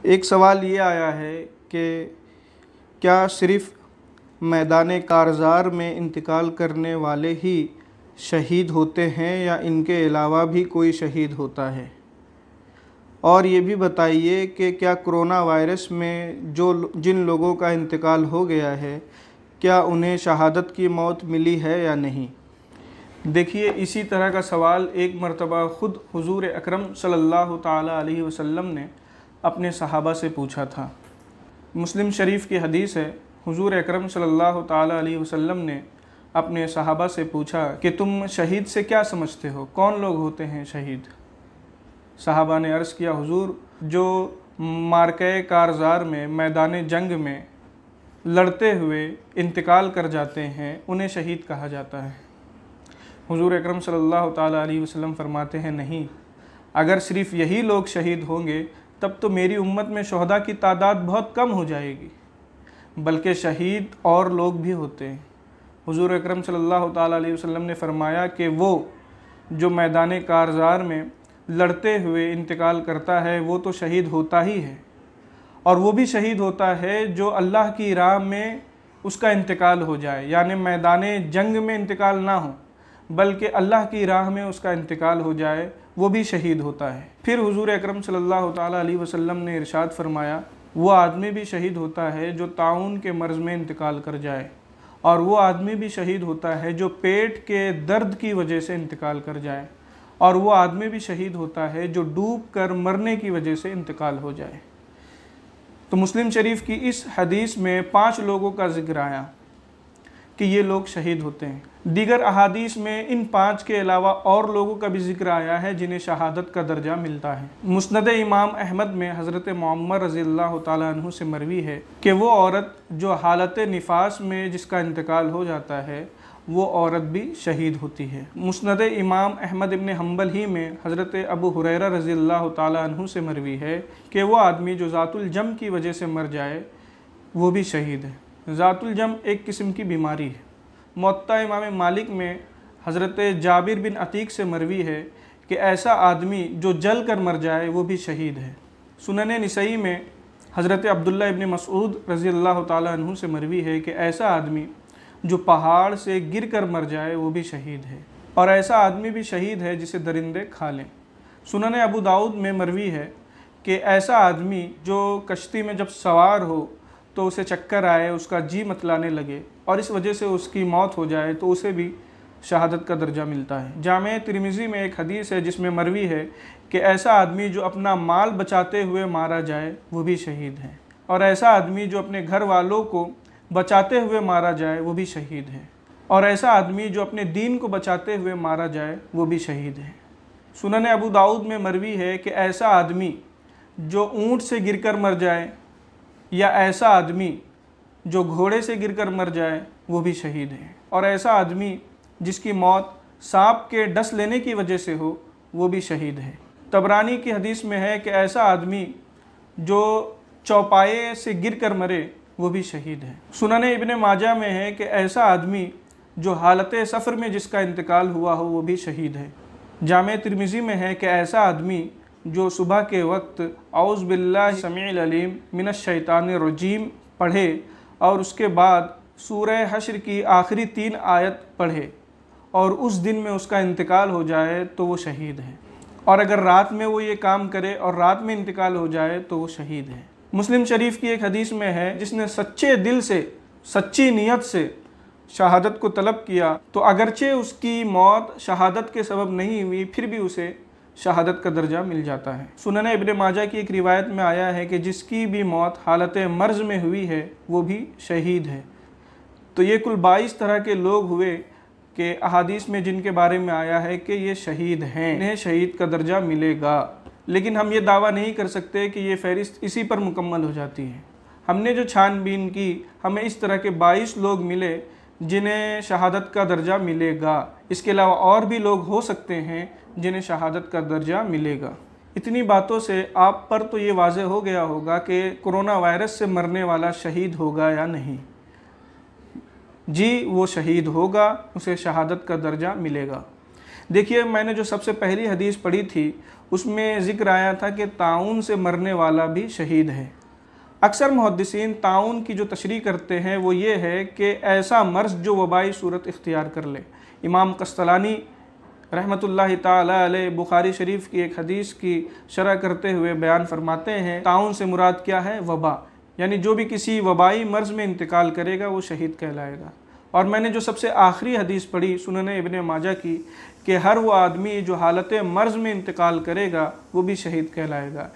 एक सवाल ये आया है कि क्या सिर्फ़ मैदान कारज़ार में इंतकाल करने वाले ही शहीद होते हैं या इनके अलावा भी कोई शहीद होता है? और ये भी बताइए कि क्या कोरोना वायरस में जिन लोगों का इंतकाल हो गया है, क्या उन्हें शहादत की मौत मिली है या नहीं? देखिए, इसी तरह का सवाल एक मरतबा ख़ुद हुज़ूर अकरम सल्लल्लाहु ताला अलैहि वसल्लम ने अपने सहाबा से पूछा था। मुस्लिम शरीफ की हदीस है, हुज़ूर अकरम सल्लल्लाहु ताला अलैहि वसल्लम ने अपने सहाबा से पूछा कि तुम शहीद से क्या समझते हो, कौन लोग होते हैं शहीद? सहाबा ने अर्ज़ किया, हुज़ूर, जो मार्के कारज़ार में मैदान जंग में लड़ते हुए इंतकाल कर जाते हैं उन्हें शहीद कहा जाता है। हुज़ूर अकरम सल्लल्लाहु ताला अलैहि वसल्लम फरमाते हैं, नहीं, अगर सिर्फ़ यही लोग शहीद होंगे तब तो मेरी उम्मत में शुहदा की तादाद बहुत कम हो जाएगी, बल्कि शहीद और लोग भी होते हैं। हुज़ूर अकरम सल्लल्लाहु ताला अलैहि वसल्लम ने फरमाया कि वो जो मैदान कारज़ार में लड़ते हुए इंतकाल करता है वो तो शहीद होता ही है, और वो भी शहीद होता है जो अल्लाह की राह में उसका इंतकाल हो जाए, यानी मैदान जंग में इंतकाल ना हो बल्कि अल्लाह की राह में उसका इंतकाल हो जाए, वो भी शहीद होता है। फिर हुज़ूर अकरम सल्लल्लाहु ताला अलैहि वसल्लम ने इरशाद फरमाया, वो आदमी भी शहीद होता है जो ताउन के मर्ज़ में इंतकाल कर जाए, और वो आदमी भी शहीद होता है जो पेट के दर्द की वजह से इंतकाल कर जाए, और वो आदमी भी शहीद होता है जो डूब कर मरने की वजह से इंतकाल हो जाए। तो मुस्लिम शरीफ की इस हदीस में 5 लोगों का ज़िक्र आया कि ये लोग शहीद होते हैं। दीगर अहादीस में इन 5 के अलावा और लोगों का भी ज़िक्र आया है जिन्हें शहादत का दर्जा मिलता है। मुस्नद इमाम अहमद में हज़रत मुअम्मर रज़ियल्लाहु ताला अन्हु से मरवी है कि वो औरत जो हालत निफास में जिसका इंतकाल हो जाता है वो औरत भी शहीद होती है। मुस्नद इमाम अहमद इब्न हम्बल ही में हज़रत अबू हुरैरा रज़ियल्लाहु ताला अन्हु से मरवी है कि वो आदमी जो ज़ातुल जम की वजह से मर जाए वो भी शहीद है। ज़ातुल जम एक किस्म की बीमारी है। मुअत्ता इमाम मालिक में हज़रत जाबिर बिन अतीक से मरवी है कि ऐसा आदमी जो जल कर मर जाए वो भी शहीद है। सुनन निसई में हज़रत अब्दुल्ला इब्न मसऊद रज़ियल्लाहु ताला अन्हु से मरवी है कि ऐसा आदमी जो पहाड़ से गिर कर मर जाए वो भी शहीद है, और ऐसा आदमी भी शहीद है जिसे दरिंदे खा लें। सुनन अबू दाऊद में मरवी है कि ऐसा आदमी जो कश्ती में जब सवार हो तो उसे चक्कर आए, उसका जी मतलाने लगे और इस वजह से उसकी मौत हो जाए तो उसे भी शहादत का दर्जा मिलता है। जामे तिरमिज़ी में एक हदीस है जिसमें मरवी है कि ऐसा आदमी जो अपना माल बचाते हुए मारा जाए वो भी शहीद है, और ऐसा आदमी जो अपने घर वालों को बचाते हुए मारा जाए वो भी शहीद है, और ऐसा आदमी जो अपने दीन को बचाते हुए मारा जाए वो भी शहीद है। सुनन अबू दाऊद में मरवी है कि ऐसा आदमी जो ऊँट से गिरकर मर जाए या ऐसा आदमी जो घोड़े से गिरकर मर जाए वो भी शहीद है, और ऐसा आदमी जिसकी मौत सांप के डस लेने की वजह से हो वो भी शहीद है। तबरानी की हदीस में है कि ऐसा आदमी जो चौपाए से गिरकर मरे वो भी शहीद है। सुनन इब्न माजा में है कि ऐसा आदमी जो हालत सफ़र में जिसका इंतकाल हुआ हो वो भी शहीद है। जामे तिरमिज़ी में है कि ऐसा आदमी जो सुबह के वक्त औज़ बिल्लाहि समीइल अलीम मिनश शैतानिर रजीम पढ़े और उसके बाद सूरह हश्र की आखिरी 3 आयत पढ़े और उस दिन में उसका इंतकाल हो जाए तो वो शहीद है, और अगर रात में वो ये काम करे और रात में इंतकाल हो जाए तो वो शहीद है। मुस्लिम शरीफ की एक हदीस में है, जिसने सच्चे दिल से सच्ची नीयत से शहादत को तलब किया तो अगरचे उसकी मौत शहादत के सबब नहीं हुई फिर भी उसे शहादत का दर्जा मिल जाता है। सुनन इब्न माजा की एक रिवायत में आया है कि जिसकी भी मौत हालत मर्ज़ में हुई है वो भी शहीद है। तो ये कुल 22 तरह के लोग हुए कि अहादीस में जिनके बारे में आया है कि ये शहीद हैं, इन्हें शहीद का दर्जा मिलेगा। लेकिन हम ये दावा नहीं कर सकते कि ये फ़हरिस्त इसी पर मुकम्मल हो जाती है। हमने जो छानबीन की, हमें इस तरह के 22 लोग मिले जिन्हें शहादत का दर्जा मिलेगा। इसके अलावा और भी लोग हो सकते हैं जिन्हें शहादत का दर्जा मिलेगा। इतनी बातों से आप पर तो ये वाज़ेह हो गया होगा कि कोरोना वायरस से मरने वाला शहीद होगा या नहीं। जी, वो शहीद होगा, उसे शहादत का दर्जा मिलेगा। देखिए, मैंने जो सबसे पहली हदीस पढ़ी थी उसमें ज़िक्र आया था कि ताउन से मरने वाला भी शहीद है। अक्सर मुहद्दिसीन ताउन की जो तशरीह करते हैं वो ये है कि ऐसा मर्ज़ जो वबाई सूरत इख्तियार कर ले। इमाम कस्तलानी रहमतुल्लाहि ताला अलैह बुखारी शरीफ की एक हदीस की शरह करते हुए बयान फरमाते हैं, ताउन से मुराद क्या है? वबा, यानी जो भी किसी वबाई मर्ज़ में इंतकाल करेगा वो शहीद कहलाएगा। और मैंने जो सबसे आखिरी हदीस पढ़ी सुनन इब्न माजा की, कि हर वो आदमी जो हालत मर्ज़ में इंतकाल करेगा वो भी शहीद कहलाएगा।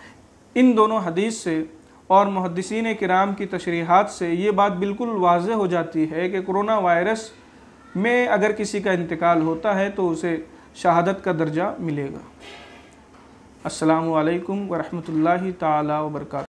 इन दोनों हदीस से और मुहद्दिसीन किराम की तशरीहात से ये बात बिल्कुल वाज़ेह हो जाती है कि कोरोना वायरस में अगर किसी का इंतकाल होता है तो उसे शहादत का दर्जा मिलेगा। अस्सलामु अलैकुम व रहमतुल्लाहि ताला व बरकातहू।